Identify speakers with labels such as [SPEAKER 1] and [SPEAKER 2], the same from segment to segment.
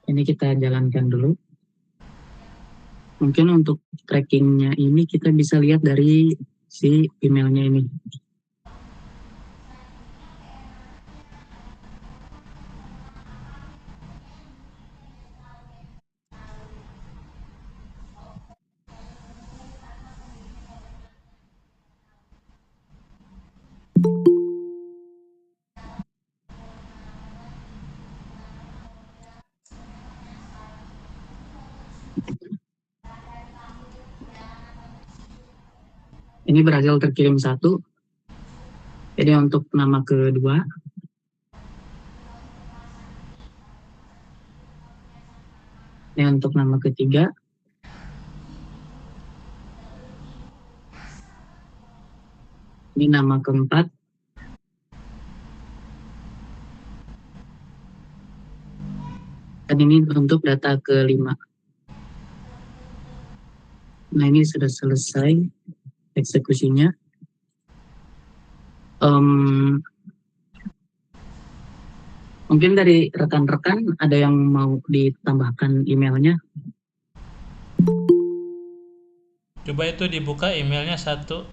[SPEAKER 1] Ini kita jalankan dulu. Mungkin untuk trackingnya ini kita bisa lihat dari si emailnya ini. Ini berhasil terkirim satu. Jadi untuk nama kedua, ini untuk nama ketiga, ini nama keempat, dan ini untuk data kelima. Nah, ini sudah selesai eksekusinya. Mungkin dari rekan-rekan ada yang mau ditambahkan emailnya?
[SPEAKER 2] Coba itu dibuka emailnya satu.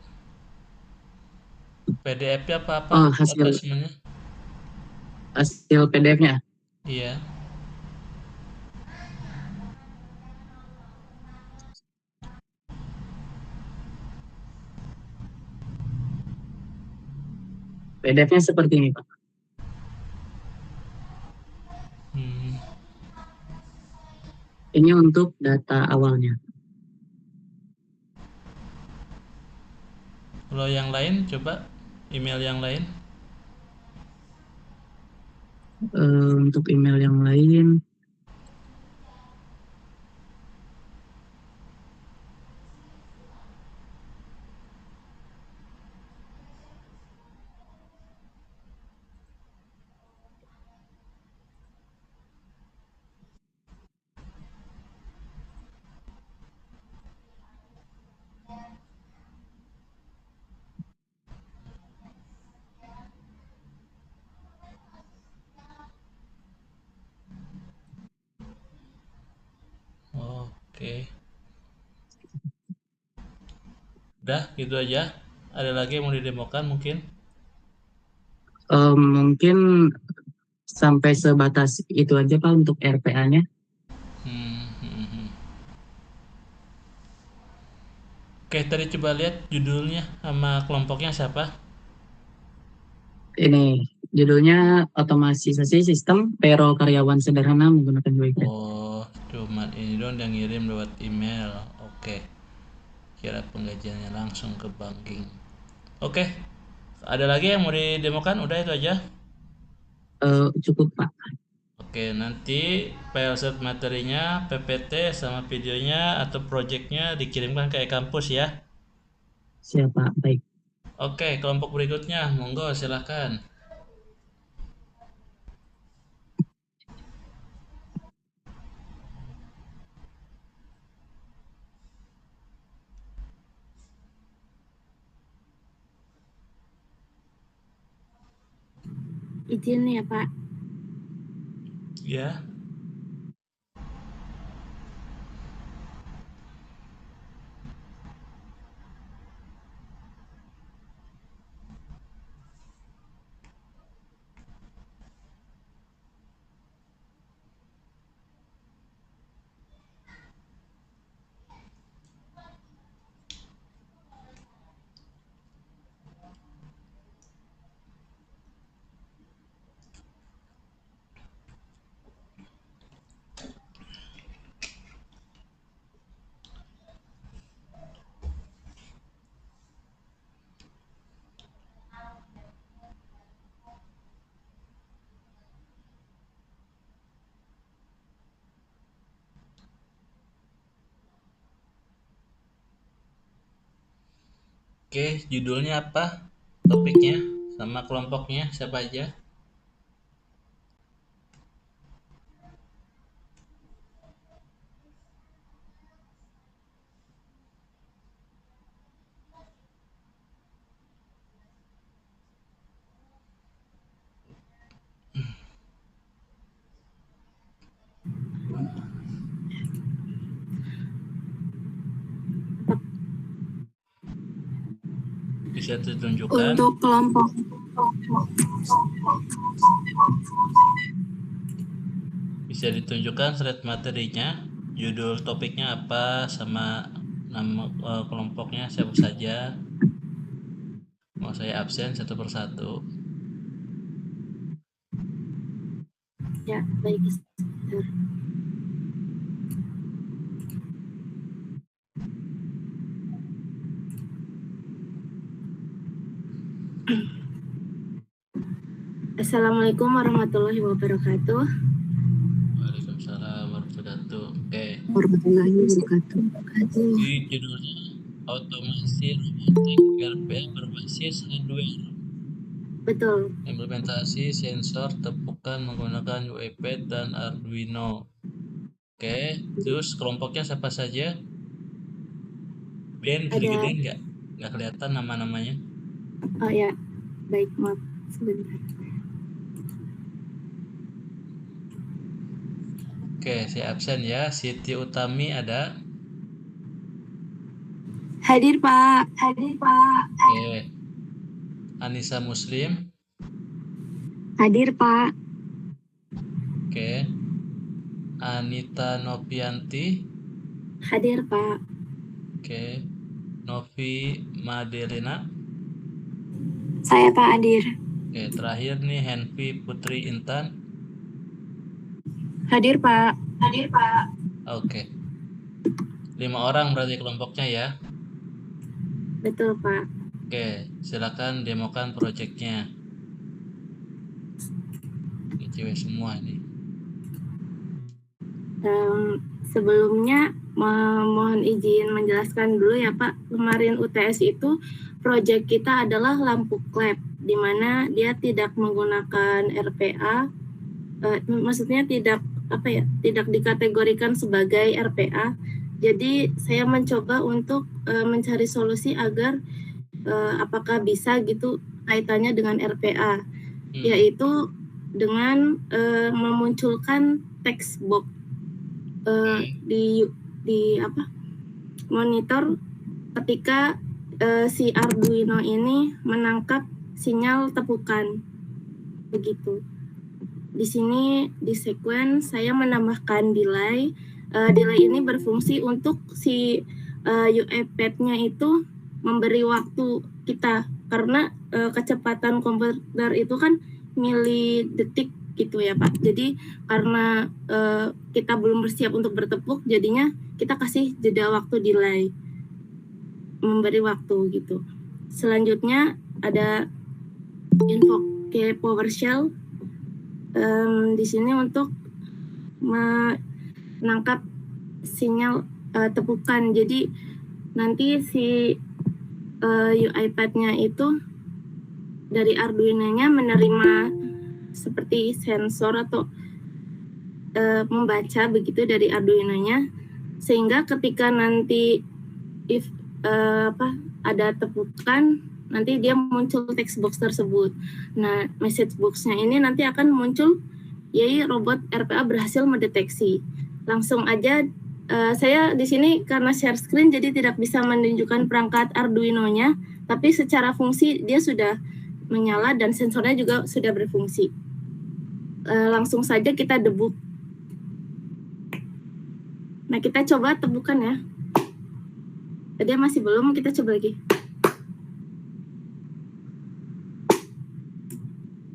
[SPEAKER 2] PDF-nya apa
[SPEAKER 1] hasil
[SPEAKER 2] semuanya?
[SPEAKER 1] PDF-nya.
[SPEAKER 2] Iya.
[SPEAKER 1] PDF-nya seperti ini, Pak. Ini untuk data awalnya.
[SPEAKER 2] Kalau yang lain, coba email yang lain.
[SPEAKER 1] Untuk email yang lain,
[SPEAKER 2] Oke. Udah, gitu aja. Ada lagi yang mau didemokan mungkin?
[SPEAKER 1] mungkin sampai sebatas itu aja, Pak, untuk RPA-nya.
[SPEAKER 2] Hmm, hmm, hmm. Oke, tadi coba lihat judulnya sama kelompoknya siapa?
[SPEAKER 1] Ini judulnya otomatisasi sistem payroll karyawan sederhana menggunakan WeGrab.
[SPEAKER 2] Oh, cuman ini dong yang ngirim lewat email. Oke, kira penggajiannya langsung ke banking. Oke, ada lagi yang mau didemokan? Udah itu aja.
[SPEAKER 1] Cukup, Pak.
[SPEAKER 2] Oke, nanti file set materinya, PPT sama videonya atau projectnya dikirimkan ke kampus ya.
[SPEAKER 1] Siapa? Baik.
[SPEAKER 2] Oke, kelompok berikutnya, monggo silahkan.
[SPEAKER 3] Izin ya Pak.
[SPEAKER 2] Ya. Oke, judulnya apa? Topiknya sama kelompoknya siapa aja? Bisa ditunjukkan.
[SPEAKER 3] Untuk kelompok
[SPEAKER 2] Bisa ditunjukkan slide materinya, judul topiknya apa, sama nama kelompoknya siapa saja. Mau saya absen satu persatu.
[SPEAKER 3] ya, baik. Assalamualaikum warahmatullahi wabarakatuh.
[SPEAKER 2] Waalaikumsalam warahmatullahi. Oke.
[SPEAKER 3] Warahmatullahi wabarakatuh.
[SPEAKER 2] Di judulnya otomasi robotik RPA berbasis hardware.
[SPEAKER 3] Betul.
[SPEAKER 2] Implementasi sensor tepukan menggunakan UEPad dan Arduino. Oke, terus kelompoknya siapa saja? Ben,
[SPEAKER 3] Ada.
[SPEAKER 2] digedein nggak? Nggak kelihatan nama-namanya.
[SPEAKER 3] Oh ya, baik, maaf sebentar.
[SPEAKER 2] Oke, saya absen ya. Siti Utami ada.
[SPEAKER 3] Hadir Pak.
[SPEAKER 2] Oke. Anissa Muslim.
[SPEAKER 3] Hadir Pak.
[SPEAKER 2] Oke. Anita Novianti.
[SPEAKER 3] Hadir Pak.
[SPEAKER 2] Oke. Novi Madelena.
[SPEAKER 3] Saya Pak hadir.
[SPEAKER 2] Oke, terakhir nih Henvi Putri Intan.
[SPEAKER 3] Hadir Pak.
[SPEAKER 2] Oke. 5 orang berarti kelompoknya ya.
[SPEAKER 3] Betul Pak.
[SPEAKER 2] Oke, silakan demokan proyeknya. Ini cewek semua nih.
[SPEAKER 3] Sebelumnya mohon izin menjelaskan dulu ya Pak. Kemarin UTS itu proyek kita adalah lampu klep, di mana dia tidak menggunakan RPA, maksudnya tidak dikategorikan sebagai RPA. Jadi saya mencoba untuk mencari solusi agar apakah bisa gitu kaitannya dengan RPA, yaitu dengan memunculkan text box di monitor ketika si Arduino ini menangkap sinyal tepukan, begitu. Di sini di sequence saya menambahkan delay. Delay ini berfungsi untuk si UEPad-nya itu memberi waktu kita, karena kecepatan komputer itu kan milidetik gitu ya Pak. Jadi karena kita belum bersiap untuk bertepuk, jadinya kita kasih jeda waktu delay, memberi waktu gitu. Selanjutnya ada invoke PowerShell di sini untuk menangkap sinyal tepukan. Jadi nanti si UiPad-nya itu dari Arduino-nya menerima seperti sensor atau membaca begitu dari Arduino-nya, sehingga ketika nanti ada tepukan, nanti dia muncul text box tersebut. Nah, message box-nya ini nanti akan muncul, yaitu robot RPA berhasil mendeteksi. Langsung aja saya di sini karena share screen jadi tidak bisa menunjukkan perangkat Arduino-nya, tapi secara fungsi dia sudah menyala dan sensornya juga sudah berfungsi. Langsung saja kita debug. Nah, kita coba tebukan ya. Tadi masih belum, kita coba lagi.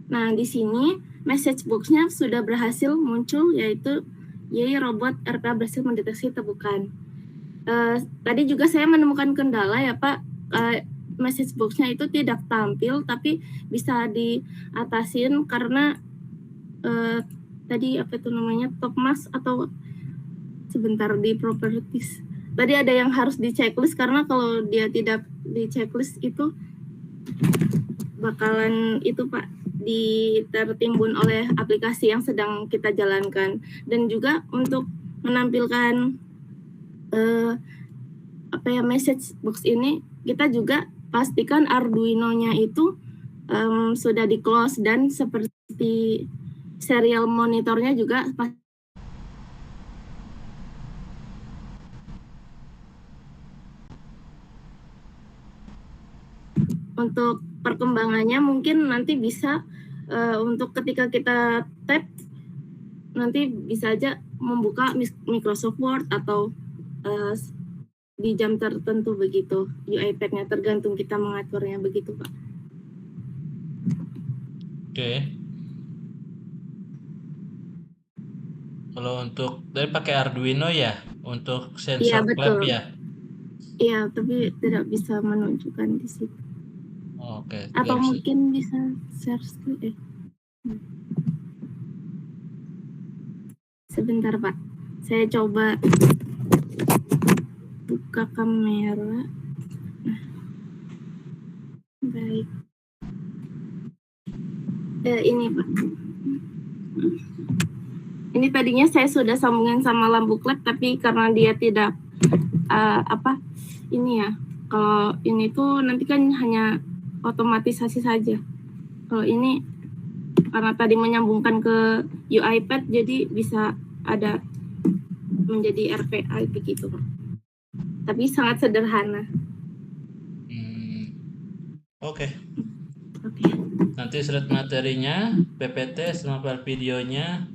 [SPEAKER 3] Nah, di sini message box-nya sudah berhasil muncul, yaitu robot RPA berhasil mendeteksi tepukan. Tadi juga saya menemukan kendala ya Pak, message box-nya itu tidak tampil, tapi bisa diatasin karena tadi top mask atau sebentar di properties. Tadi ada yang harus di checklist, karena kalau dia tidak di checklist itu bakalan itu Pak tertimbun oleh aplikasi yang sedang kita jalankan. Dan juga untuk menampilkan message box ini, kita juga pastikan Arduino-nya itu sudah di close, dan seperti serial monitornya juga untuk perkembangannya mungkin nanti bisa untuk ketika kita tap nanti bisa aja membuka Microsoft Word atau di jam tertentu begitu UiPath-nya, tergantung kita mengaturnya begitu Pak.
[SPEAKER 2] Oke. Kalau untuk dari pakai Arduino ya untuk
[SPEAKER 3] Iya
[SPEAKER 2] sensor klep
[SPEAKER 3] betul.
[SPEAKER 2] ya.
[SPEAKER 3] Iya, tapi tidak bisa menunjukkan di situ.
[SPEAKER 2] Oke.
[SPEAKER 3] Atau
[SPEAKER 2] Nggak bisa.
[SPEAKER 3] mungkin bisa share screen. Sebentar Pak, saya coba buka kamera. Nah, baik. Ini Pak. Ini tadinya saya sudah sambungin sama lampu klep, tapi karena dia tidak ini ya. Kalau ini tuh nanti kan hanya otomatisasi saja. Kalau ini karena tadi menyambungkan ke UiPath, jadi bisa ada menjadi RPA begitu Pak. Tapi sangat sederhana.
[SPEAKER 2] Oke.
[SPEAKER 3] Oke.
[SPEAKER 2] Nanti slide materinya, PPT sama file videonya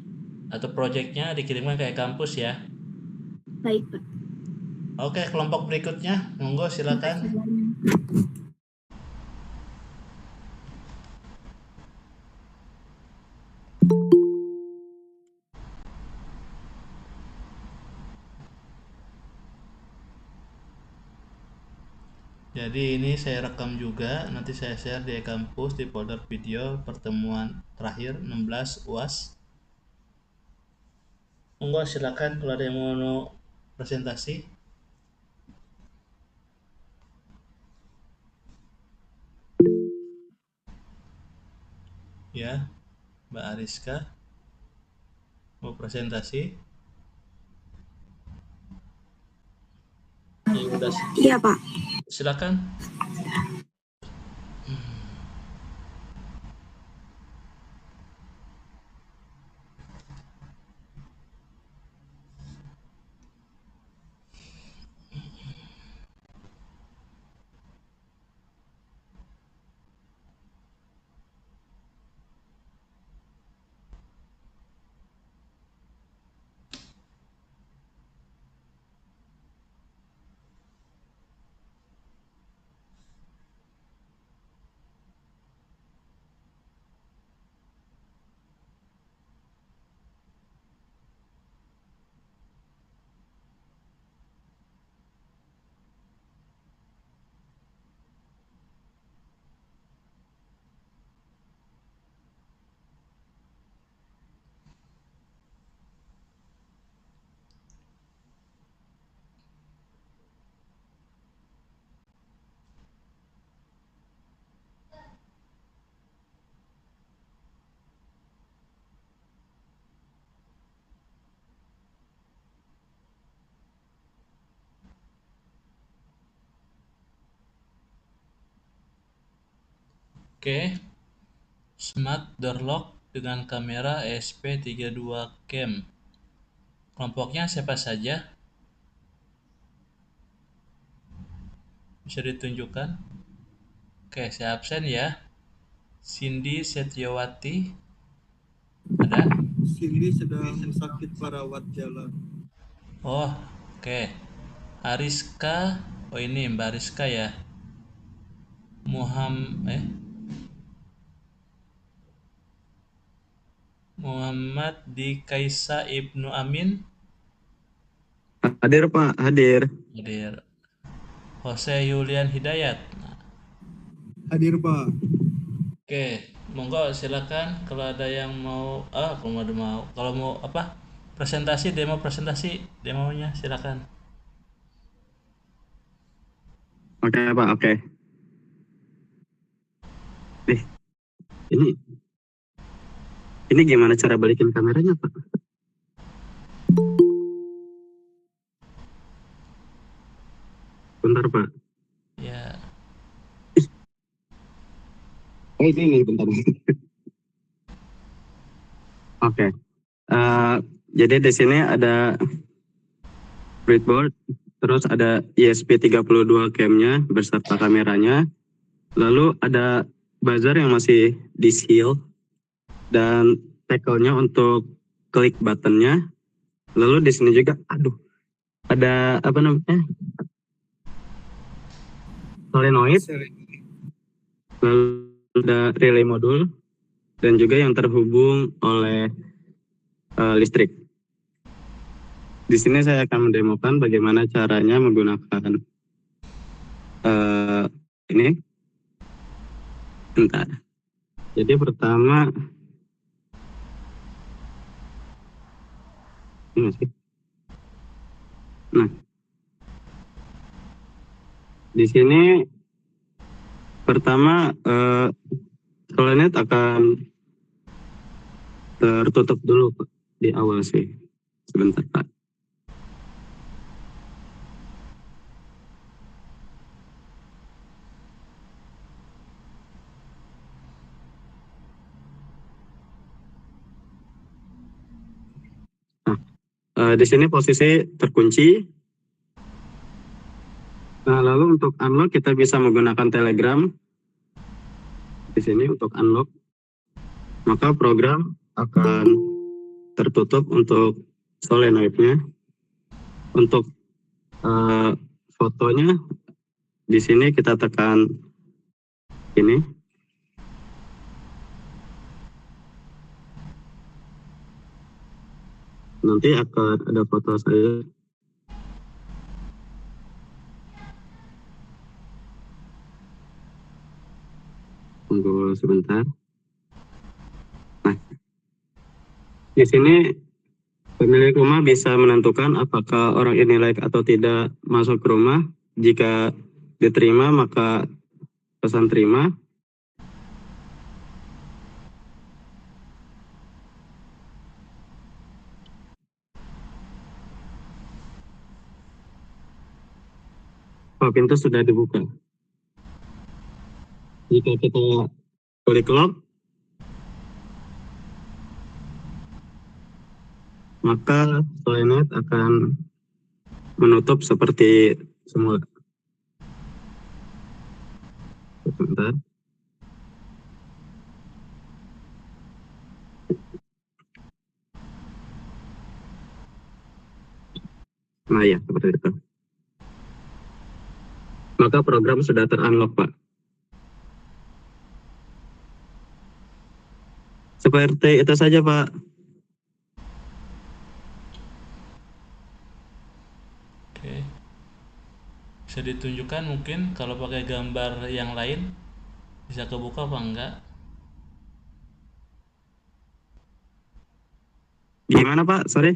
[SPEAKER 2] atau projectnya dikirimkan ke kampus ya.
[SPEAKER 3] Baik Pak.
[SPEAKER 2] Oke, kelompok berikutnya, monggo silakan. Jadi ini saya rekam juga, nanti saya share di kampus di folder video pertemuan terakhir 16 UAS. Monggo silakan kalau ada yang mau presentasi. Ya, Mbak Ariska mau presentasi.
[SPEAKER 3] Iya Pak.
[SPEAKER 2] Silakan. Oke. Smart door lock dengan kamera ESP32 cam. Kelompoknya siapa saja? Bisa ditunjukkan? Oke, saya absen ya. Cindy Setiawati. Ada?
[SPEAKER 4] Cindy sedang sakit perawat jalan.
[SPEAKER 2] Oh, oke. Ariska. Oh ini Mbak Ariska ya. Muhammad di Kaisa Ibnu Amin.
[SPEAKER 5] Hadir Pak, hadir.
[SPEAKER 2] Hadir. Jose Yulian Hidayat.
[SPEAKER 4] Hadir Pak.
[SPEAKER 2] Oke, monggo silakan kalau ada yang mau kalau mau apa? Presentasi demonya silakan.
[SPEAKER 5] Oke Pak, oke. Ini gimana cara balikin kameranya Pak? Bentar Pak.
[SPEAKER 2] Ya.
[SPEAKER 5] Oh ini bentar. Oke. Jadi di sini ada breadboard, terus ada ESP32 cam-nya beserta kameranya. Lalu ada buzzer yang masih di seal dan tackle-nya untuk klik buttonnya. Lalu di sini juga, ada apa namanya, solenoid, lalu ada relay modul, dan juga yang terhubung oleh listrik. Di sini saya akan mendemokan bagaimana caranya menggunakan ini. Bentar. Jadi pertama, ini sih. Nah, di sini pertama solenoid akan tertutup dulu Pak, di awal sih. Sebentar Pak. Nah, di sini posisi terkunci. Nah, lalu untuk unlock kita bisa menggunakan Telegram. Di sini untuk unlock, maka program akan tertutup untuk solenoidnya. Untuk fotonya di sini kita tekan ini. Nanti akan ada foto saya. Tunggu sebentar. Nah, di sini pemilik rumah bisa menentukan apakah orang ini layak atau tidak masuk ke rumah. Jika diterima, maka pesan terima. Pintu sudah dibuka. Jika kita klik lock, maka solenoid akan menutup seperti semula. Sebentar. Nah ya, seperti itu. Maka program sudah ter-unlock, Pak. Seperti itu saja, Pak.
[SPEAKER 2] Oke. Bisa ditunjukkan mungkin kalau pakai gambar yang lain bisa kebuka apa enggak?
[SPEAKER 5] Gimana, Pak? Sorry.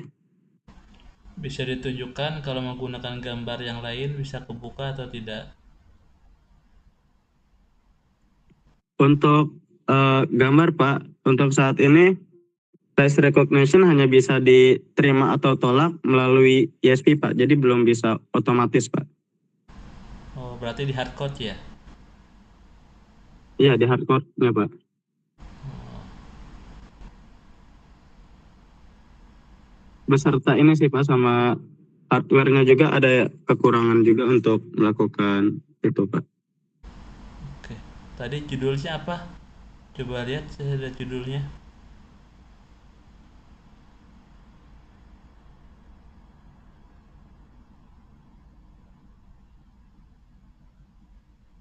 [SPEAKER 2] Bisa ditunjukkan kalau menggunakan gambar yang lain bisa kebuka atau tidak?
[SPEAKER 5] Untuk gambar, Pak, untuk saat ini face recognition hanya bisa diterima atau tolak melalui ESP, Pak. Jadi belum bisa otomatis, Pak.
[SPEAKER 2] Oh, berarti di hardcode ya?
[SPEAKER 5] Iya, di hardcode-nya, Pak. Beserta ini sih, Pak, sama hardware-nya juga ada kekurangan juga untuk melakukan itu, Pak.
[SPEAKER 2] Oke. Tadi judulnya apa? Coba lihat, saya ada judulnya.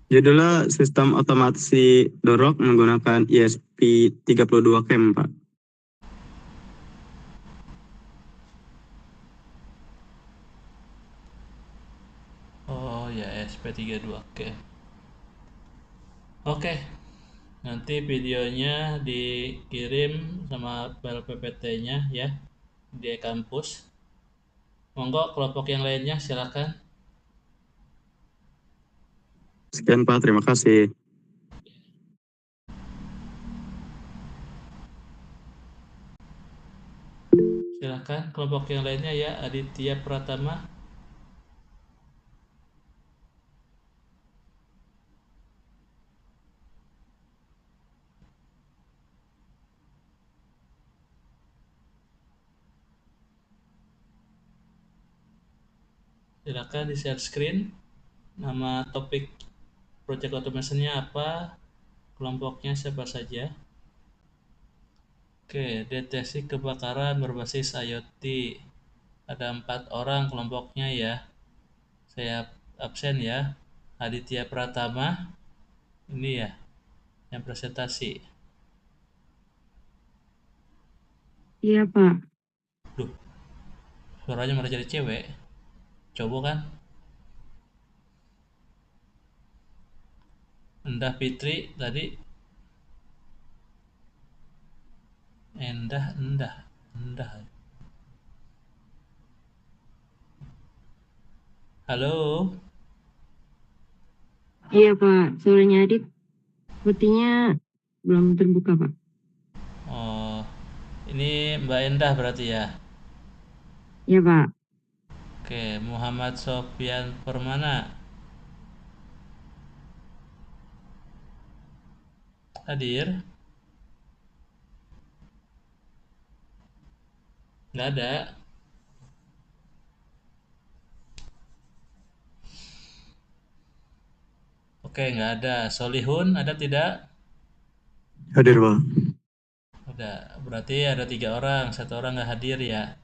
[SPEAKER 5] Judulnya sistem otomasi dorok menggunakan ESP32 CAM, Pak.
[SPEAKER 2] Oh ya, SP32. Oke. Oke. Nanti videonya dikirim sama file PPT-nya ya di kampus. Monggo kelompok yang lainnya silakan.
[SPEAKER 5] Sekian, Pak. Terima kasih.
[SPEAKER 2] Silakan kelompok yang lainnya ya, Aditya Pratama. Silakan di share screen nama topik project automation-nya apa, kelompoknya siapa saja. Oke, deteksi kebakaran berbasis IoT. Ada 4 orang kelompoknya ya. Saya absen ya. Aditya Pratama, ini ya, yang presentasi.
[SPEAKER 6] Iya, Pak.
[SPEAKER 2] Duh, suaranya malah jadi cewek. Coba kan. Endah Fitri tadi. Endah. Halo.
[SPEAKER 6] Iya, Pak. Suaranya Adit sepertinya belum terbuka, Pak.
[SPEAKER 2] Oh, ini Mbak Endah berarti ya.
[SPEAKER 6] Iya, Pak.
[SPEAKER 2] Oke, Muhammad Sofyan Permana. Hadir? Nggak ada. Oke, nggak ada. Solihun ada tidak?
[SPEAKER 5] Hadir, Pak.
[SPEAKER 2] Udah. Berarti ada 3 orang. 1 orang nggak hadir ya.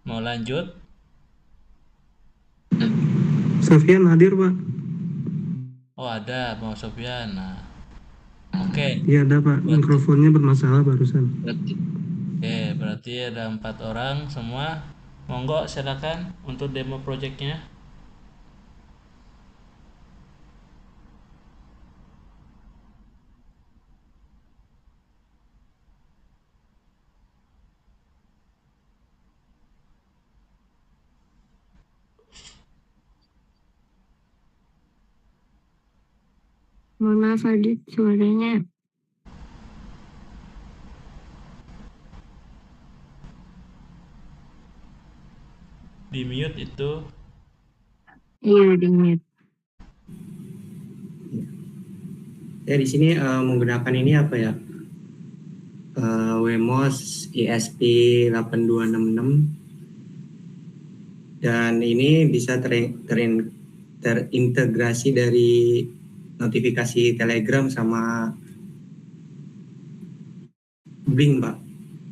[SPEAKER 2] Mau lanjut?
[SPEAKER 5] Sofian hadir, Pak.
[SPEAKER 2] Oh, ada. Mau Sofyan. Nah, oke.
[SPEAKER 5] Iya ada, Pak. Mikrofonnya bermasalah barusan.
[SPEAKER 2] Oke, berarti ada 4 orang semua. Monggo silakan untuk demo projectnya.
[SPEAKER 6] Mohon maaf, Adit. Suaranya
[SPEAKER 2] Di mute itu.
[SPEAKER 6] iya di-mute.
[SPEAKER 7] Ya di sini menggunakan ini apa ya? Wemos ESP8266 dan ini bisa terintegrasi dari notifikasi Telegram sama Blink, Pak,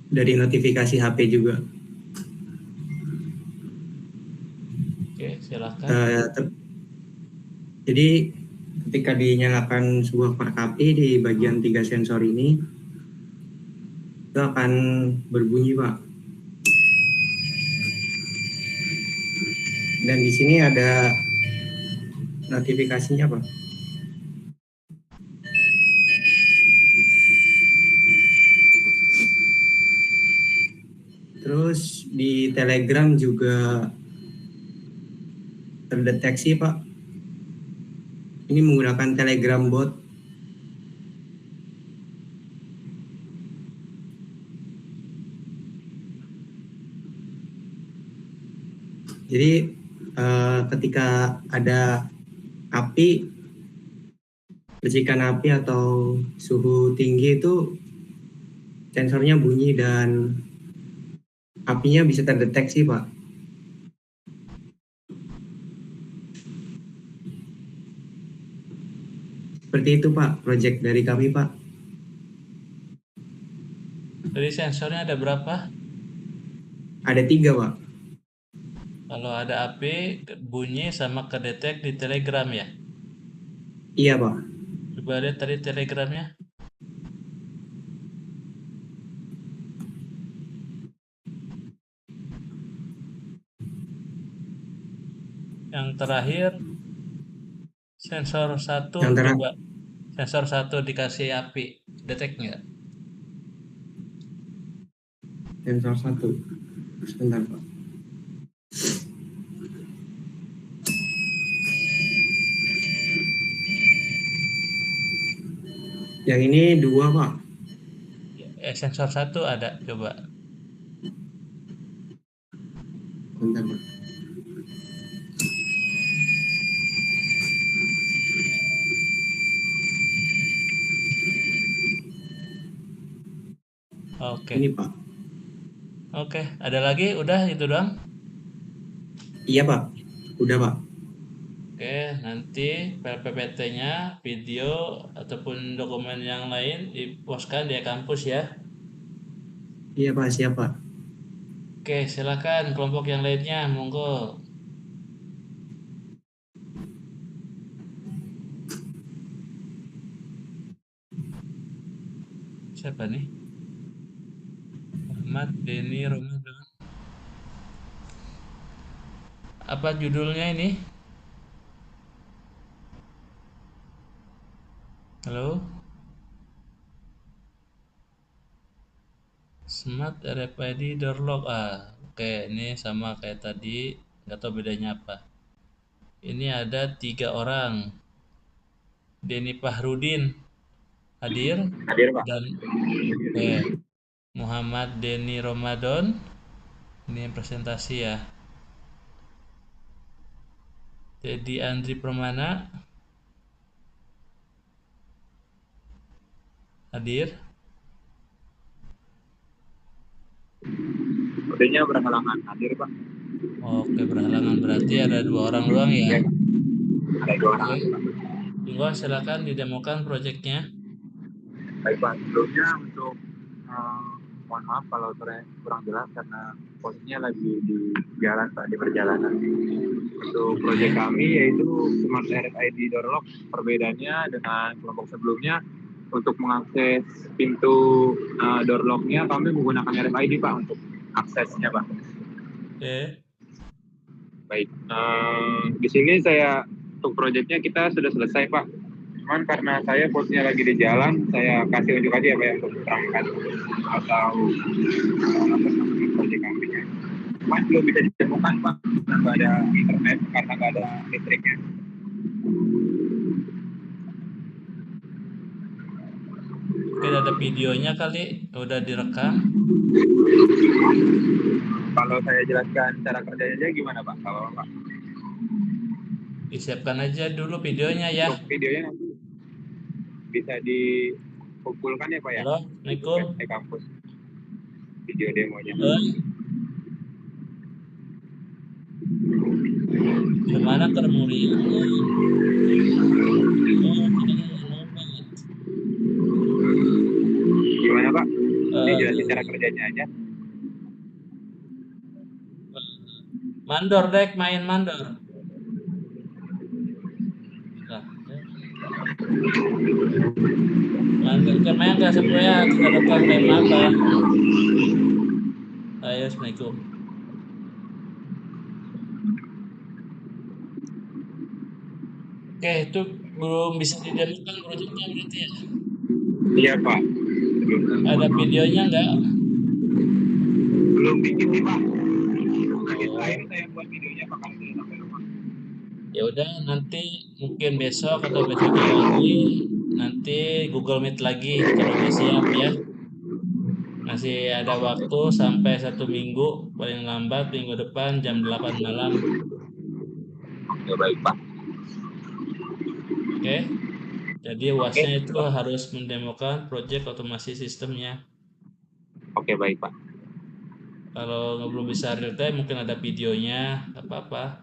[SPEAKER 7] dari notifikasi HP juga.
[SPEAKER 2] Oke, silakan.
[SPEAKER 7] Jadi ketika dinyalakan sebuah korek api di bagian 3 sensor ini, itu akan berbunyi, Pak. Dan di sini ada notifikasinya, Pak. Terus di Telegram juga terdeteksi, Pak. Ini menggunakan Telegram bot. Jadi ketika ada api, percikan api atau suhu tinggi itu sensornya bunyi dan apinya bisa terdeteksi, Pak. Seperti itu, Pak, proyek dari kami, Pak.
[SPEAKER 2] Jadi sensornya ada berapa?
[SPEAKER 7] Ada 3, Pak.
[SPEAKER 2] Kalau ada api, bunyi sama kedetek di Telegram ya?
[SPEAKER 7] Iya, Pak.
[SPEAKER 2] Coba lihat tadi Telegramnya. Yang terakhir sensor 1 coba. Sensor 1 dikasih api, detek nggak?
[SPEAKER 7] Sensor 1. Sebentar, Pak. Yang ini 2, Pak.
[SPEAKER 2] Sensor 1 ada, coba.
[SPEAKER 7] Bentar, Pak.
[SPEAKER 2] Oke.
[SPEAKER 7] Ini, Pak.
[SPEAKER 2] Oke, ada lagi? Udah itu doang?
[SPEAKER 7] Iya, Pak. Udah, Pak.
[SPEAKER 2] Oke, nanti PPT-nya, video ataupun dokumen yang lain dipostkan di kampus ya.
[SPEAKER 7] Iya Pak, siap Pak.
[SPEAKER 2] Oke, silakan kelompok yang lainnya, monggo. Siapa nih? Muhammad Denny Ramadan. Apa judulnya ini? Halo? Smart RFID door lock. Oke, ini sama kayak tadi. Nggak tahu bedanya apa. Ini ada 3 orang. Denny Fahrudin hadir
[SPEAKER 5] Hadir Pak.
[SPEAKER 2] dan Muhammad Denny Ramadan. Ini presentasi ya. Teddy Andri Permana hadir.
[SPEAKER 5] Sepertinya berhalangan hadir Pak.
[SPEAKER 2] Oke, berhalangan berarti ada 2 orang doang ya.
[SPEAKER 5] Ada 2 orang.
[SPEAKER 2] Oke. Monggo silakan didemokan proyeknya.
[SPEAKER 5] Baik Pak, sebelumnya untuk mohon maaf kalau kurang jelas karena posisinya lagi di jalan Pak, di perjalanan. Untuk proyek kami yaitu Smart RFID Door Lock, perbedaannya dengan kelompok sebelumnya untuk mengakses pintu door lock-nya kami menggunakan RFID Pak untuk aksesnya Pak.
[SPEAKER 2] Oke.
[SPEAKER 5] Baik, di sini saya untuk proyeknya kita sudah selesai Pak. Cuman karena saya posisinya lagi di jalan, saya kasih unjuk aja ya Pak ya, untuk terangkan atau apa namanya proyek kami. Cuman belum bisa ditemukan Pak, karena nggak ada internet, karena nggak ada listriknya.
[SPEAKER 2] Mungkin ada videonya kali, udah direkam.
[SPEAKER 5] Kalau saya jelaskan cara kerjanya aja gimana Pak? Kalau Pak,
[SPEAKER 2] Disiapkan aja dulu videonya ya.
[SPEAKER 5] untuk videonya nanti bisa dikumpulkan ya Pak ya?
[SPEAKER 2] Halo,
[SPEAKER 5] Untuk
[SPEAKER 2] Assalamualaikum.
[SPEAKER 5] website kampus video demonya.
[SPEAKER 2] Gimana kermurian?
[SPEAKER 5] Gimana Pak? Ini jelasin cara kerjanya aja.
[SPEAKER 2] Mandor dek, main mandor. Mandor kemarin nggak sesuai terhadap tema apa? Ayo, Assalamualaikum. Oke, itu belum bisa didemokan proyeknya berarti ya?
[SPEAKER 5] Iya Pak.
[SPEAKER 2] Ada videonya nggak?
[SPEAKER 5] Belum bikin nih Pak. Nanti lain saya buat videonya Pak kalau sudah sampai rumah.
[SPEAKER 2] Ya udah, nanti mungkin besok atau besoknya lagi, nanti Google Meet lagi kalau udah siap ya. Masih ada waktu sampai 1 minggu, paling lambat minggu depan jam 8 malam.
[SPEAKER 5] Ya baik Pak.
[SPEAKER 2] Oke. Jadi UASnya itu harus mendemokan proyek otomasi sistemnya.
[SPEAKER 5] Oke baik Pak.
[SPEAKER 2] Kalau belum bisa real time mungkin ada videonya, nggak apa-apa.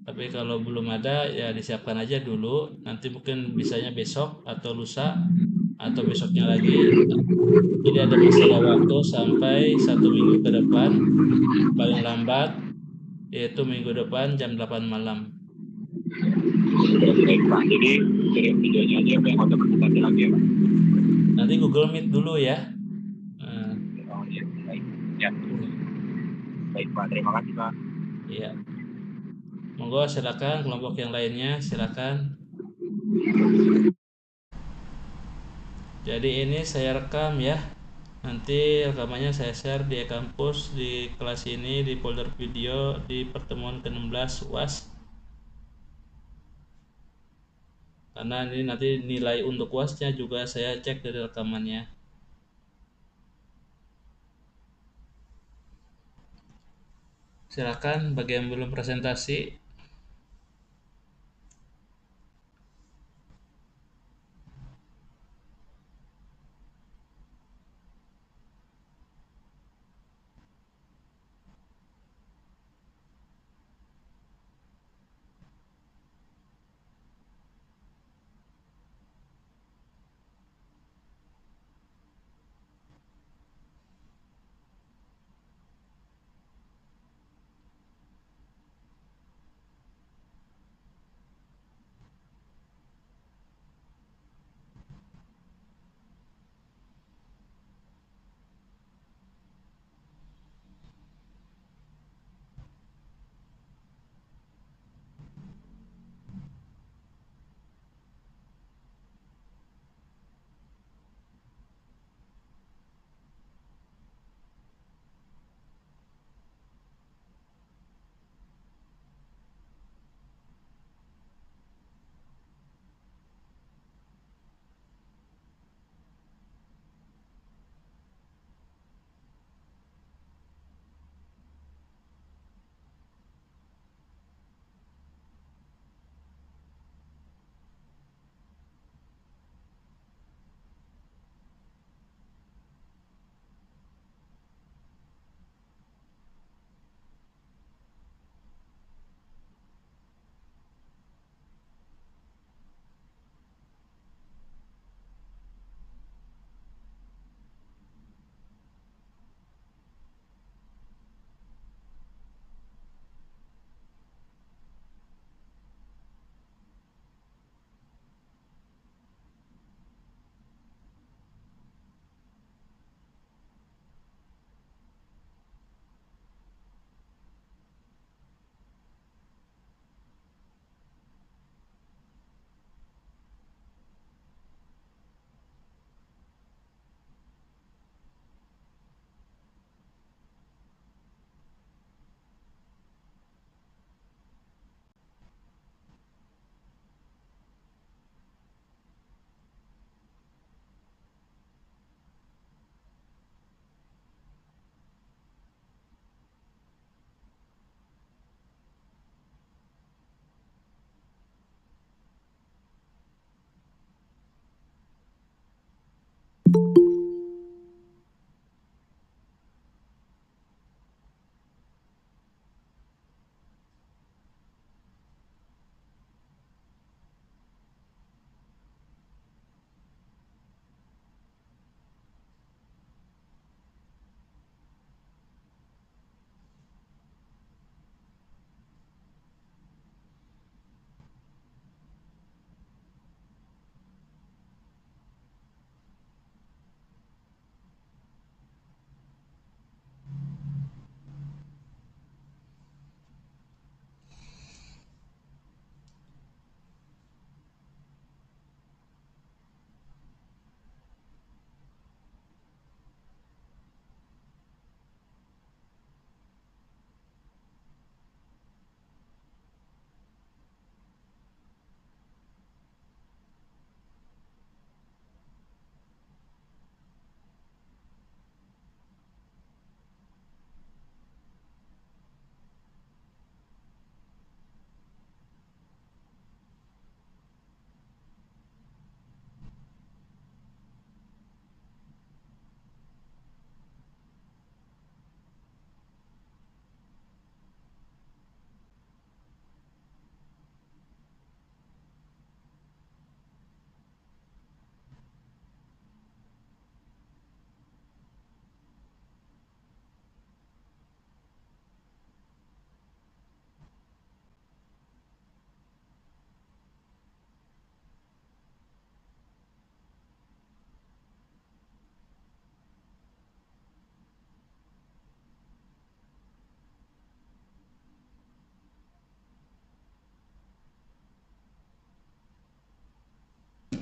[SPEAKER 2] Tapi kalau belum ada ya disiapkan aja dulu. Nanti mungkin bisanya besok atau lusa atau besoknya lagi. Jadi ada masih ada waktu sampai 1 minggu ke depan, paling lambat yaitu minggu depan jam 8 malam.
[SPEAKER 5] Baik Pak. Jadi kirim videonya aja Pak, yang udah presentasi lagi ya Pak.
[SPEAKER 2] Nanti Google Meet dulu ya.
[SPEAKER 5] Oh iya baik. Ya. Baik Pak. Terima kasih Pak.
[SPEAKER 2] Iya. Monggo silakan kelompok yang lainnya silakan. Jadi ini saya rekam ya. Nanti rekamannya saya share di kampus di kelas ini di folder video di pertemuan ke-16 UAS. Karena ini nanti nilai untuk UASnya juga saya cek dari rekamannya. Silakan bagi yang belum presentasi.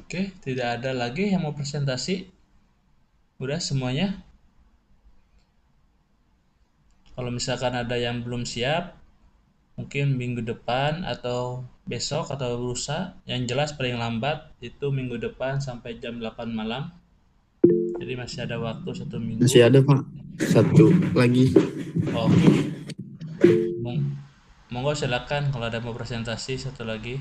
[SPEAKER 2] Oke, tidak ada lagi yang mau presentasi. Udah semuanya. Kalau misalkan ada yang belum siap, mungkin minggu depan atau besok atau lusa. Yang jelas paling lambat itu minggu depan sampai jam 8 malam. Jadi masih ada waktu 1 minggu.
[SPEAKER 8] Masih ada Pak, satu lagi.
[SPEAKER 2] Oke. Monggo silakan kalau ada mau presentasi satu lagi.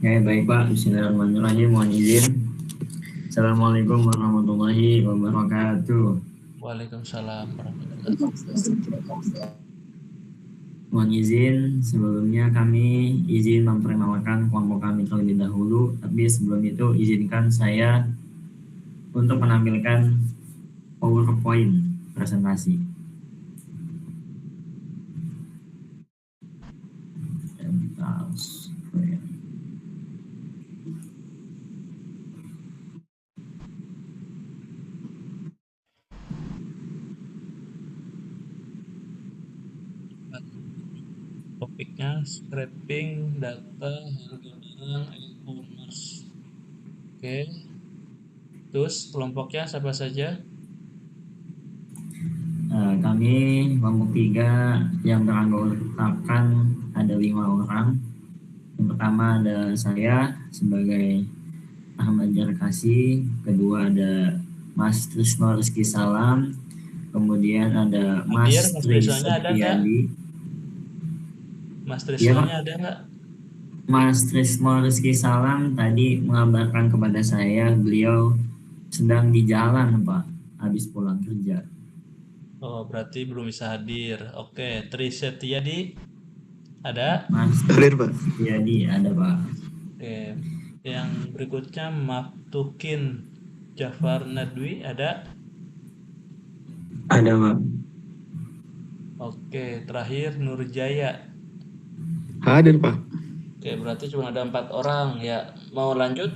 [SPEAKER 7] Ya, baik Pak. Bismillahirrahmanirrahim. Mohon izin. Assalamualaikum warahmatullahi wabarakatuh.
[SPEAKER 2] Waalaikumsalam warahmatullahi wabarakatuh.
[SPEAKER 7] Mohon izin, sebelumnya kami izin memperkenalkan kelompok kami terlebih dahulu. Tapi sebelum itu izinkan saya untuk menampilkan PowerPoint presentasi.
[SPEAKER 2] Topiknya scraping data harga barang e-commerce. Oke. Terus kelompoknya siapa saja?
[SPEAKER 7] Kami kelompok 3 yang beranggotakan ada 5 orang. Yang pertama ada saya sebagai Ahmad Jarkasi, kedua ada Mas Trisno Rizky Salam, kemudian ada Mas
[SPEAKER 2] Trisnonya ada nggak? Mas Trisnonya ada nggak?
[SPEAKER 7] Mas Trisno Rizky Salam tadi mengabarkan kepada saya beliau sedang di jalan Pak, habis pulang kerja.
[SPEAKER 2] Oh, berarti belum bisa hadir. Oke, Trisetiadi ada?
[SPEAKER 7] Mas
[SPEAKER 8] Hadir Pak.
[SPEAKER 7] Setiadi ada Pak.
[SPEAKER 2] Oke, yang berikutnya Maftukin Jafar Nadwi ada?
[SPEAKER 7] Ada Pak.
[SPEAKER 2] Oke, terakhir Nurjaya.
[SPEAKER 8] Hadir Pak.
[SPEAKER 2] Oke, berarti cuma ada 4 orang ya. Mau lanjut?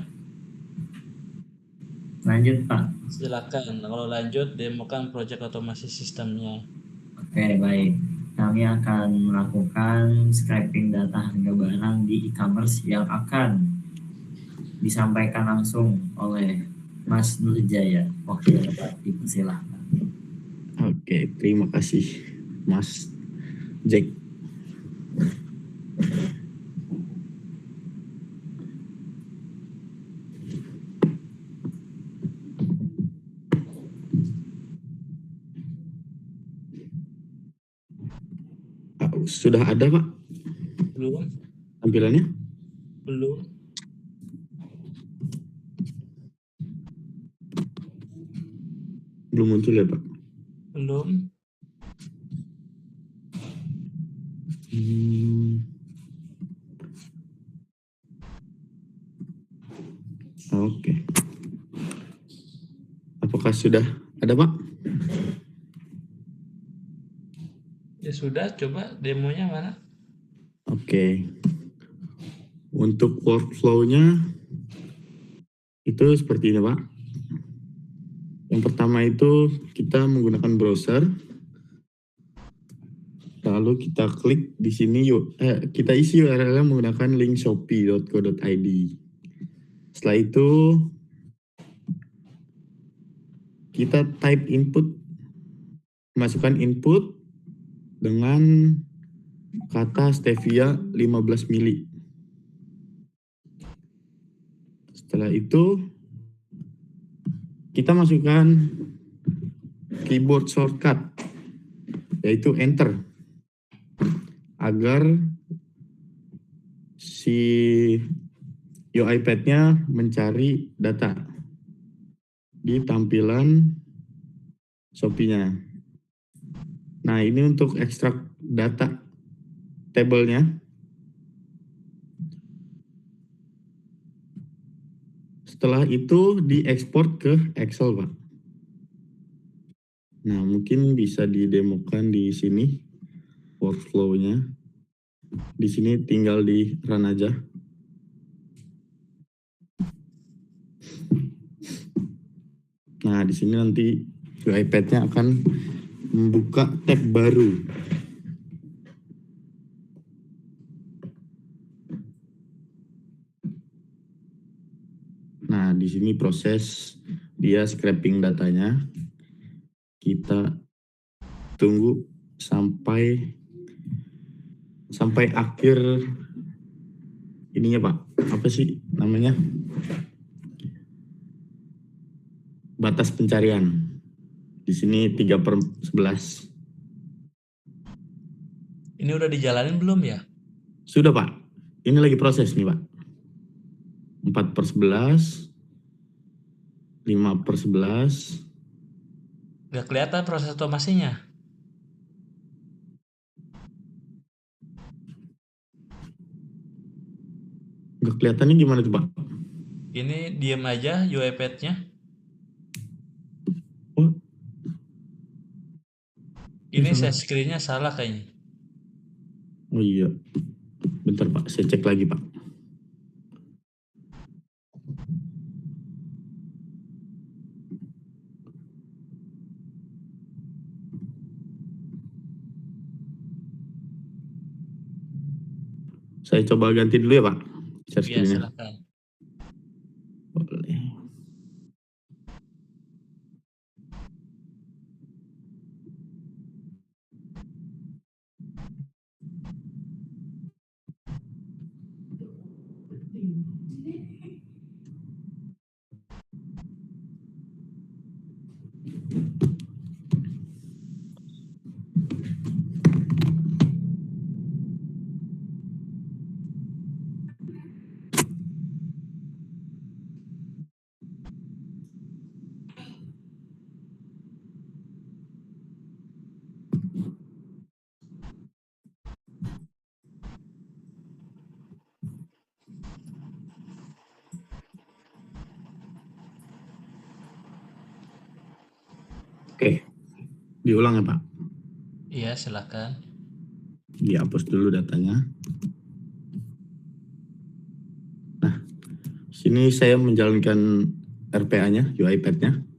[SPEAKER 7] Lanjut Pak.
[SPEAKER 2] Silakan. Kalau lanjut, demokan proyek otomasi sistemnya.
[SPEAKER 7] Oke, baik. Kami akan melakukan scraping data harga barang di e-commerce yang akan disampaikan langsung oleh Mas Nurjaya. Oke, Pak, dipersilahkan.
[SPEAKER 8] Oke, terima kasih Mas Jack. Sudah ada Pak
[SPEAKER 2] Belum?
[SPEAKER 8] tampilannya?
[SPEAKER 2] Belum.
[SPEAKER 8] Belum muncul ya Pak?
[SPEAKER 2] Belum.
[SPEAKER 8] Oke. Apakah sudah ada Pak?
[SPEAKER 2] Ya sudah, coba demonya mana?
[SPEAKER 8] Oke. Untuk workflow-nya itu seperti ini Pak. Yang pertama itu kita menggunakan browser. Lalu kita klik di sini kita isi URL menggunakan link shopee.co.id. Setelah itu kita type input, masukkan input dengan kata stevia 15 mili. Setelah itu kita masukkan keyboard shortcut yaitu enter agar si UiPath-nya mencari data di tampilan Shopee-nya. Nah, ini untuk ekstrak data tabelnya. Setelah itu diekspor ke Excel, Pak. Nah, mungkin bisa didemokan di sini workflow-nya. Di sini tinggal di run aja. Nah, di sini nanti UiPath-nya akan membuka tab baru. Nah, di sini proses dia scraping datanya. Kita tunggu sampai akhir ininya Pak. Apa sih namanya? Batas pencarian. Di sini 3/11.
[SPEAKER 2] Ini udah dijalanin belum ya?
[SPEAKER 8] Sudah Pak. Ini lagi proses nih Pak. 4/11, 5/11.
[SPEAKER 2] Nggak kelihatan proses otomasinya.
[SPEAKER 8] Nggak kelihatannya gimana tuh Pak?
[SPEAKER 2] Ini diem aja UiPath-nya.
[SPEAKER 8] Oh,
[SPEAKER 2] Ini
[SPEAKER 8] salah.
[SPEAKER 2] share screen-nya salah kayaknya.
[SPEAKER 8] Oh iya. Bentar Pak, saya cek lagi Pak. Saya coba ganti dulu ya Pak. Share
[SPEAKER 2] Iya,
[SPEAKER 8] screen-nya.
[SPEAKER 2] silakan.
[SPEAKER 8] Boleh. Oke. Diulang ya Pak.
[SPEAKER 2] Iya, silakan.
[SPEAKER 8] Dihapus dulu datanya. Nah, sini saya menjalankan RPA-nya, UiPath-nya.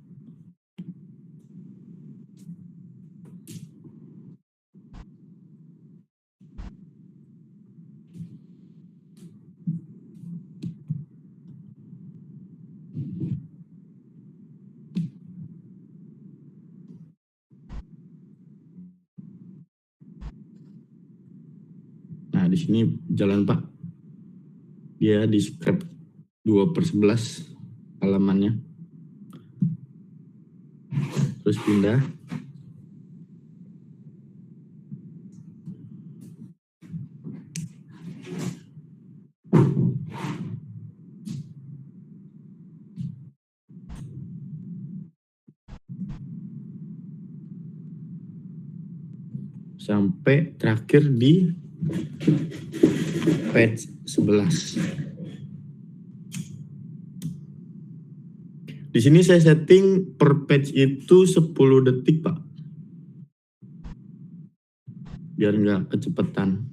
[SPEAKER 8] Nah, di sini jalan Pak. Dia di scrap 2/11 halamannya. Terus pindah. sampai terakhir di page 11. Di sini saya setting per page itu 10 detik, Pak. Biar nggak kecepatan.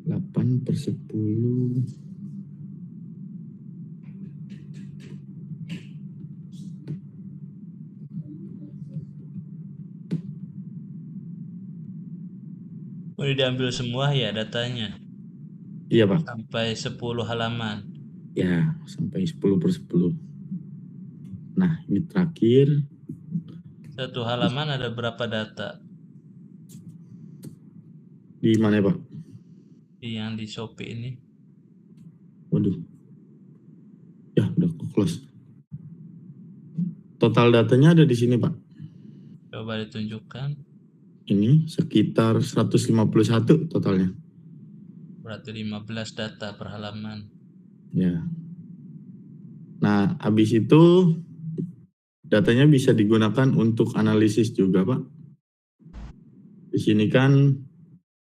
[SPEAKER 8] Delapan per 10.
[SPEAKER 2] Udah diambil semua ya datanya
[SPEAKER 8] Iya, Pak.
[SPEAKER 2] sampai 10 halaman.
[SPEAKER 8] Ya, sampai 10 per 10. Nah, ini terakhir.
[SPEAKER 2] Satu halaman ada berapa data?
[SPEAKER 8] Di mana ya, Pak?
[SPEAKER 2] Yang di Shopee ini.
[SPEAKER 8] Waduh. Ya, udah close. Total datanya ada di sini, Pak.
[SPEAKER 2] Coba ditunjukkan.
[SPEAKER 8] Ini sekitar 151 totalnya.
[SPEAKER 2] Berarti 15 data per halaman.
[SPEAKER 8] Ya. Nah, habis itu datanya bisa digunakan untuk analisis juga, Pak. Di sini kan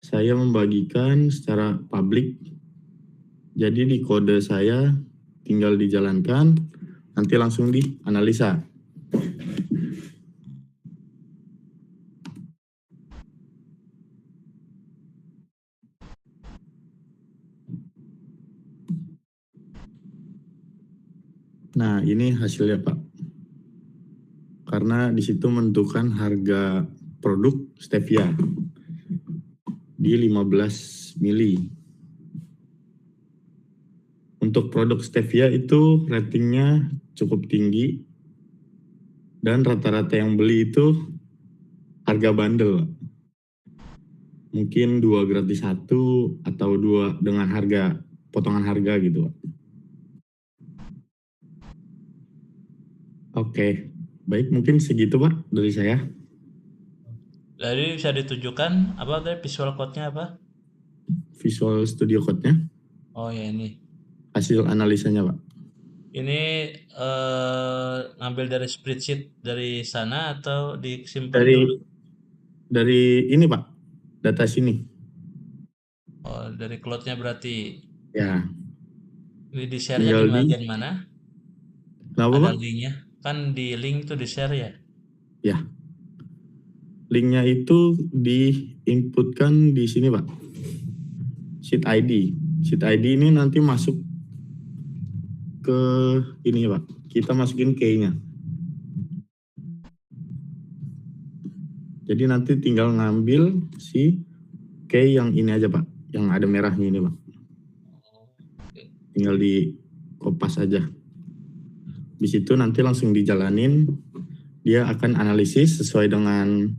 [SPEAKER 8] saya membagikan secara publik. Jadi di kode saya tinggal dijalankan, nanti langsung dianalisa. Nah, ini hasilnya, Pak. Karena di situ menentukan harga produk stevia di 15 mili. Untuk produk stevia itu ratingnya cukup tinggi dan rata-rata yang beli itu harga bandel. Mungkin 2 gratis 1 atau 2 dengan harga potongan harga gitu, Pak. Oke, baik, mungkin segitu, Pak, dari saya.
[SPEAKER 2] Jadi bisa ditunjukkan apa tadi visual code-nya apa?
[SPEAKER 8] Visual Studio Code-nya,
[SPEAKER 2] Oh ya ini.
[SPEAKER 8] hasil analisanya, Pak.
[SPEAKER 2] Ini ngambil dari spreadsheet dari sana atau disimpan dulu?
[SPEAKER 8] Dari ini, Pak, data sini.
[SPEAKER 2] Oh, dari cloud-nya berarti.
[SPEAKER 8] Ya,
[SPEAKER 2] Ini di share-nya di
[SPEAKER 8] tinggal
[SPEAKER 2] bagian mana?
[SPEAKER 8] kenapa,
[SPEAKER 2] Ada
[SPEAKER 8] Pak?
[SPEAKER 2] link-nya. Kan di link tuh di share ya.
[SPEAKER 8] Ya, linknya itu diinputkan di sini, Pak. Sheet ID. Sheet ID ini nanti masuk ke ini, Pak. Kita masukin key-nya. Jadi nanti tinggal ngambil si key yang ini aja, Pak. Yang ada merahnya ini, Pak. Tinggal di kopas aja. Di situ nanti langsung dijalanin, dia akan analisis sesuai dengan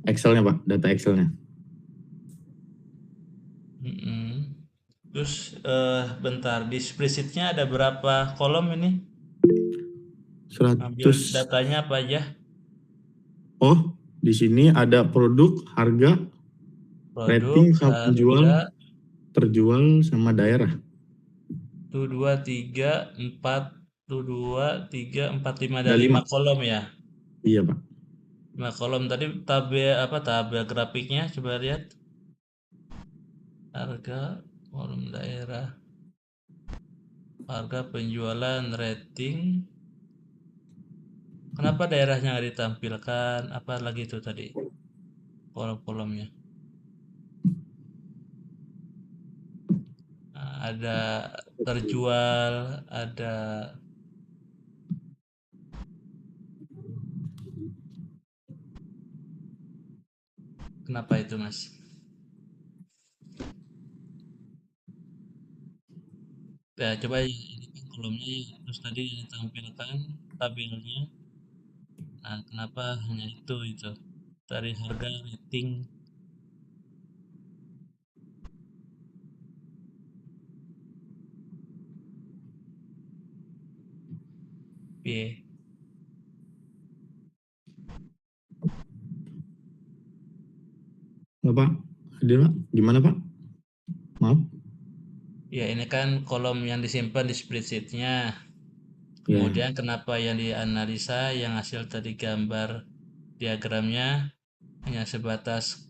[SPEAKER 8] Excel-nya, Pak, data Excel-nya.
[SPEAKER 2] Terus bentar, di spreadsheet-nya ada berapa kolom ini?
[SPEAKER 8] 100.
[SPEAKER 2] Ambil datanya apa aja?
[SPEAKER 8] Oh, di sini ada produk, harga, rating, sama penjual, terjual, sama daerah.
[SPEAKER 2] 1, 2, 3, 4, 1, 2, 3, 4, 5, ada
[SPEAKER 8] Ada
[SPEAKER 2] 5
[SPEAKER 8] 5.
[SPEAKER 2] kolom ya?
[SPEAKER 8] Iya, Pak.
[SPEAKER 2] 5 kolom tadi tabel grafiknya coba lihat. Harga, kolom daerah, harga, penjualan, rating. Kenapa daerahnya nggak ditampilkan? Apa lagi itu tadi kolom-kolomnya? Nah, ada terjual, ada kenapa itu, Mas? Ya, coba ini kan kolomnya ya, terus tadi ditampilkan tabelnya. Nah, kenapa hanya itu dari harga, rating. Piye?
[SPEAKER 8] Nggak Pak? Hadir Pak? Gimana Pak? Maaf.
[SPEAKER 2] Ya, ini kan kolom yang disimpan di spreadsheet-nya.
[SPEAKER 8] Ya.
[SPEAKER 2] Kemudian kenapa yang dianalisa, yang hasil tadi gambar diagramnya hanya sebatas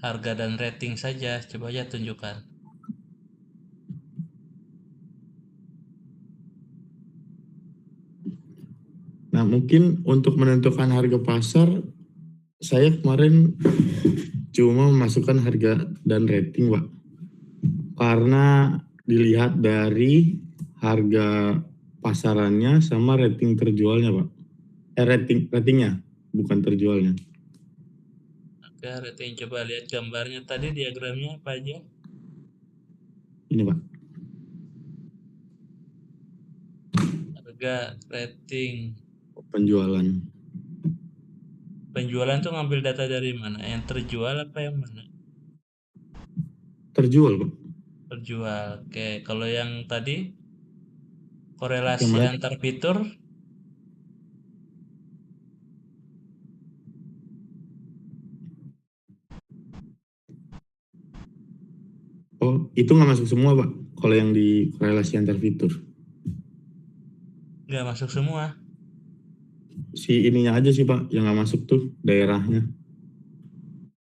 [SPEAKER 2] harga dan rating saja. Coba aja tunjukkan.
[SPEAKER 8] Nah mungkin untuk menentukan harga pasar, saya kemarin cuma memasukkan harga dan rating Pak. Karena dilihat dari harga pasarannya sama rating terjualnya Pak. Ratingnya, bukan terjualnya.
[SPEAKER 2] Oke, rating, coba lihat gambarnya tadi, diagramnya apa aja?
[SPEAKER 8] Ini Pak.
[SPEAKER 2] Harga, rating.
[SPEAKER 8] Penjualan.
[SPEAKER 2] Penjualan tuh ngambil data dari mana? Yang terjual apa yang mana?
[SPEAKER 8] Terjual Pak.
[SPEAKER 2] Terjual. Oke, kalau yang tadi korelasi
[SPEAKER 8] Yang mana?
[SPEAKER 2] antar fitur,
[SPEAKER 8] Oh, itu nggak masuk semua Pak. Kalau yang di korelasi antar fitur.
[SPEAKER 2] nggak masuk semua.
[SPEAKER 8] Si ininya aja sih Pak, yang nggak masuk tuh daerahnya.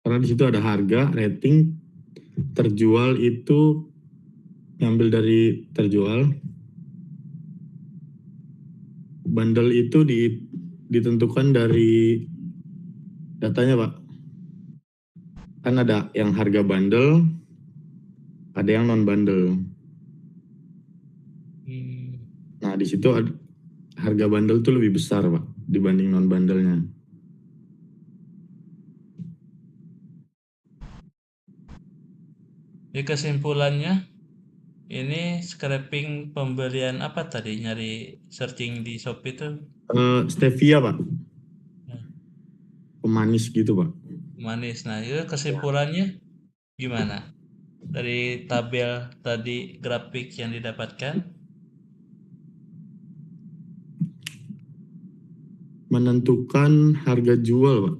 [SPEAKER 8] Karena di situ ada harga, rating, terjual itu ngambil dari terjual. Bundle itu ditentukan dari datanya Pak. Kan ada yang harga bundle, ada yang non bundle. Nah di situ harga bundle tuh lebih besar Pak dibanding non bundlenya.
[SPEAKER 2] Jadi kesimpulannya, ini scraping pembelian apa tadi? Nyari searching di Shopee itu
[SPEAKER 8] Stevia Pak,
[SPEAKER 2] nah,
[SPEAKER 8] pemanis gitu Pak.
[SPEAKER 2] manis. Nah, itu kesimpulannya gimana? Dari tabel tadi, grafik yang didapatkan,
[SPEAKER 8] Menentukan harga jual Pak.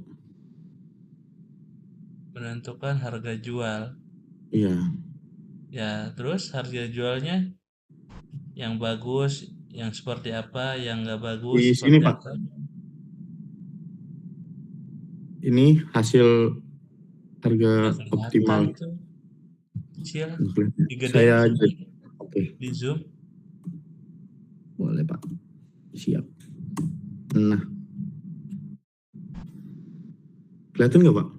[SPEAKER 2] menentukan harga jual.
[SPEAKER 8] Iya.
[SPEAKER 2] Ya, terus harga jualnya yang bagus, yang seperti apa, yang nggak bagus,
[SPEAKER 8] Di
[SPEAKER 2] seperti
[SPEAKER 8] sini Pak,
[SPEAKER 2] apa?
[SPEAKER 8] ini hasil harga
[SPEAKER 2] Nggak kelihatan
[SPEAKER 8] optimal.
[SPEAKER 2] tuh, kecil, digedein
[SPEAKER 8] Saya
[SPEAKER 2] coba,
[SPEAKER 8] oke,
[SPEAKER 2] di zoom.
[SPEAKER 8] boleh Pak. Siap. Nah, kelihatan nggak Pak?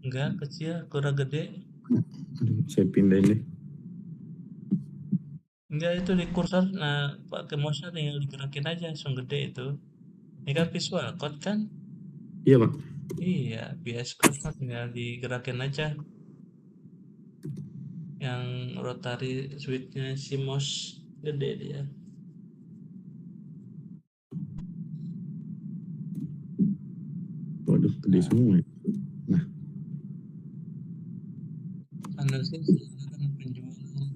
[SPEAKER 2] Enggak, kecil, kurang gede.
[SPEAKER 8] Aduh, saya pindahin deh.
[SPEAKER 2] Enggak, itu di kursor, nah pakai mouse-nya tinggal digerakin aja, langsung gede itu. Ini kan visual code kan?
[SPEAKER 8] Iya Pak.
[SPEAKER 2] Iya, VS Code mah tinggal digerakin aja. Yang rotary switch-nya si mouse gede dia.
[SPEAKER 8] Waduh, gede semua ya. Nah,
[SPEAKER 2] Analisis penjualan.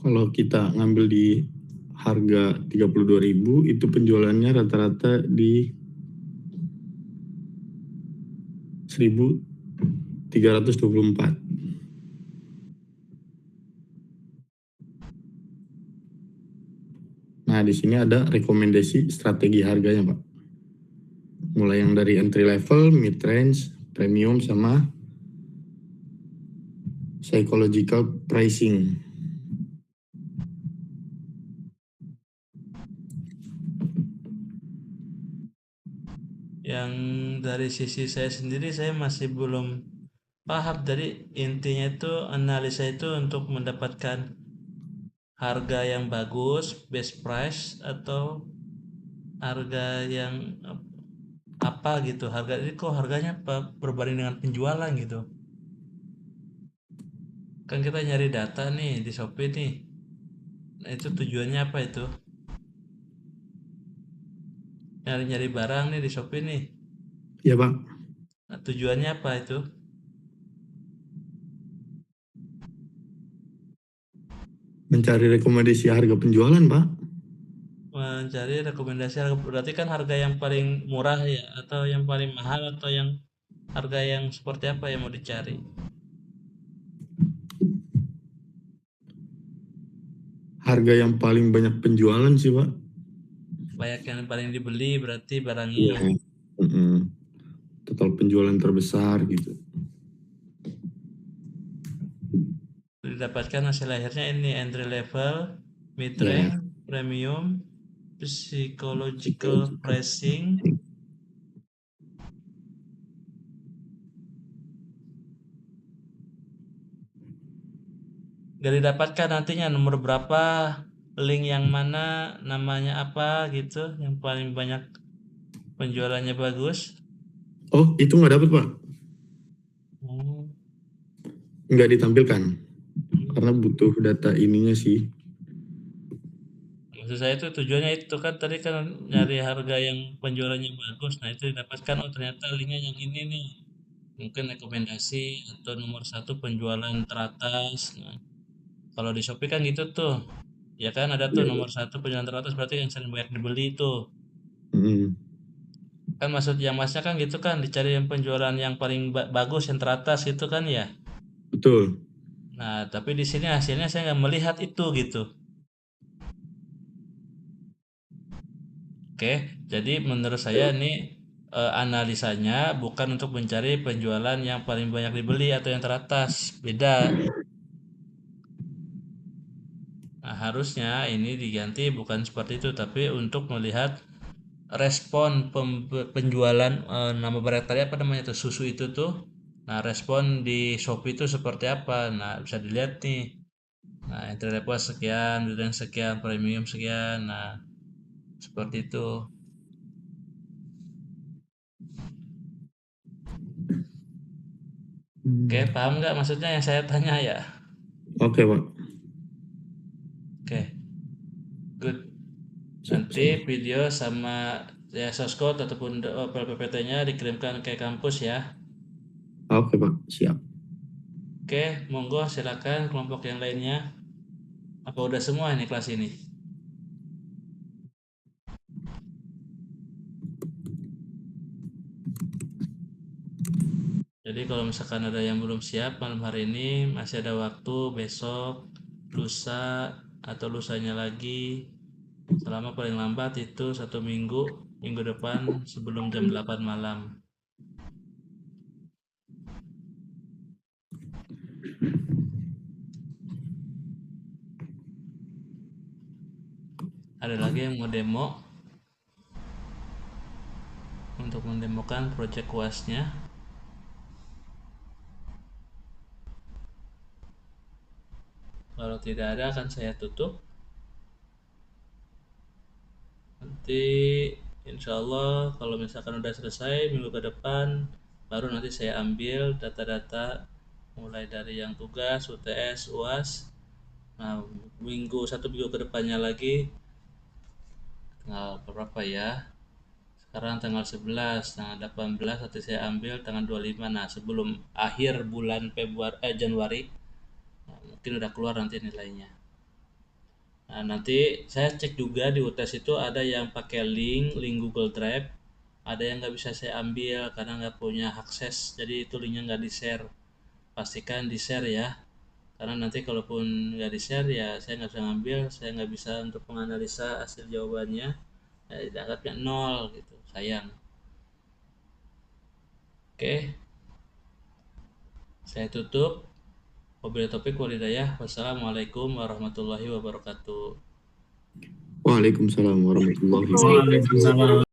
[SPEAKER 8] kalau kita ngambil di harga 32.000 itu penjualannya rata-rata di 1.324. Nah, di sini ada rekomendasi strategi harganya, Pak. Mulai yang dari entry level, mid range, premium sama psychological pricing.
[SPEAKER 2] Yang dari sisi saya sendiri, saya masih belum paham. Dari intinya itu analisa itu untuk mendapatkan harga yang bagus, best price, atau harga yang apa gitu. Harga ini kok harganya berbanding dengan penjualan gitu. Kan kita nyari data nih di Shopee nih. Nah, itu tujuannya apa itu? Nyari-nyari barang nih di Shopee nih.
[SPEAKER 8] Ya, Pak.
[SPEAKER 2] Nah, tujuannya apa itu?
[SPEAKER 8] Mencari rekomendasi harga penjualan, Pak.
[SPEAKER 2] mencari rekomendasi harga, berarti kan harga yang paling murah ya, atau yang paling mahal, atau yang harga yang seperti apa yang mau dicari?
[SPEAKER 8] Harga yang paling banyak penjualan sih Pak.
[SPEAKER 2] Banyak yang paling dibeli berarti
[SPEAKER 8] Iya.
[SPEAKER 2] barangnya.
[SPEAKER 8] Total penjualan terbesar gitu.
[SPEAKER 2] Didapatkan hasil akhirnya ini entry level, mid
[SPEAKER 8] Ya.
[SPEAKER 2] range, premium, psychological pricing, gak didapatkan nantinya nomor berapa, link yang mana, namanya apa gitu, yang paling banyak penjualannya bagus.
[SPEAKER 8] Oh, itu nggak dapat Pak?
[SPEAKER 2] Hmm.
[SPEAKER 8] Nggak ditampilkan. Karena butuh data ininya sih.
[SPEAKER 2] Maksud saya itu tujuannya itu kan tadi kan nyari harga yang penjualannya bagus. Nah itu didapatkan, oh ternyata linknya yang ini nih. Mungkin rekomendasi atau nomor 1 penjualan teratas. Nah, kalau di Shopee kan gitu tuh. Ya kan ada tuh nomor 1 penjualan teratas, berarti yang sering banyak dibeli tuh. Kan maksud yang masnya kan gitu kan, dicari yang penjualan yang paling bagus, yang teratas gitu kan ya.
[SPEAKER 8] Betul.
[SPEAKER 2] Nah, tapi di sini hasilnya saya nggak melihat itu gitu. Oke, jadi menurut saya ini analisanya bukan untuk mencari penjualan yang paling banyak dibeli atau yang teratas, beda. Nah, harusnya ini diganti bukan seperti itu, tapi untuk melihat respon penjualan nama brand tadi apa namanya tuh, susu itu tuh. Nah, respon di Shopee itu seperti apa? Nah, bisa dilihat nih. Nah, entry level sekian, dan sekian, premium sekian. Nah, seperti itu. Oke, paham nggak maksudnya yang saya tanya ya?
[SPEAKER 8] Oke Pak.
[SPEAKER 2] Oke, good. Nanti video sama ya source code ataupun PPT-nya dikirimkan ke kampus ya.
[SPEAKER 8] Oke Pak, siap.
[SPEAKER 2] Oke, monggo silakan kelompok yang lainnya. Apa udah semua ini kelas ini? Jadi kalau misalkan ada yang belum siap malam hari ini, masih ada waktu besok, lusa, atau lusanya lagi. Selama paling lambat itu 1 minggu depan sebelum jam 8 malam. Ada lagi yang mau demo untuk mendemokan project UAS-nya? Kalau tidak ada akan saya tutup. Nanti insya Allah kalau misalkan udah selesai minggu ke depan, baru nanti saya ambil data-data mulai dari yang tugas, UTS, UAS. Nah, 1 minggu ke depannya lagi, tanggal berapa ya? Sekarang tanggal 11, tanggal 18 nanti saya ambil tanggal 25. Nah, sebelum akhir bulan Januari, nah, mungkin udah keluar nanti nilainya. Nah, nanti saya cek juga di UTS itu ada yang pakai link Google Drive, ada yang nggak bisa saya ambil karena nggak punya akses, jadi itu linknya nggak di-share. Pastikan di-share ya, karena nanti kalaupun nggak di-share ya saya nggak bisa ngambil, saya nggak bisa untuk menganalisa hasil jawabannya, ya dianggapnya 0 gitu, sayang. Oke, saya tutup. Wabillahi taufiq wal hidayah. Wassalamualaikum warahmatullahi wabarakatuh.
[SPEAKER 8] Waalaikumsalam warahmatullahi wabarakatuh.
[SPEAKER 7] Waalaikumsalam.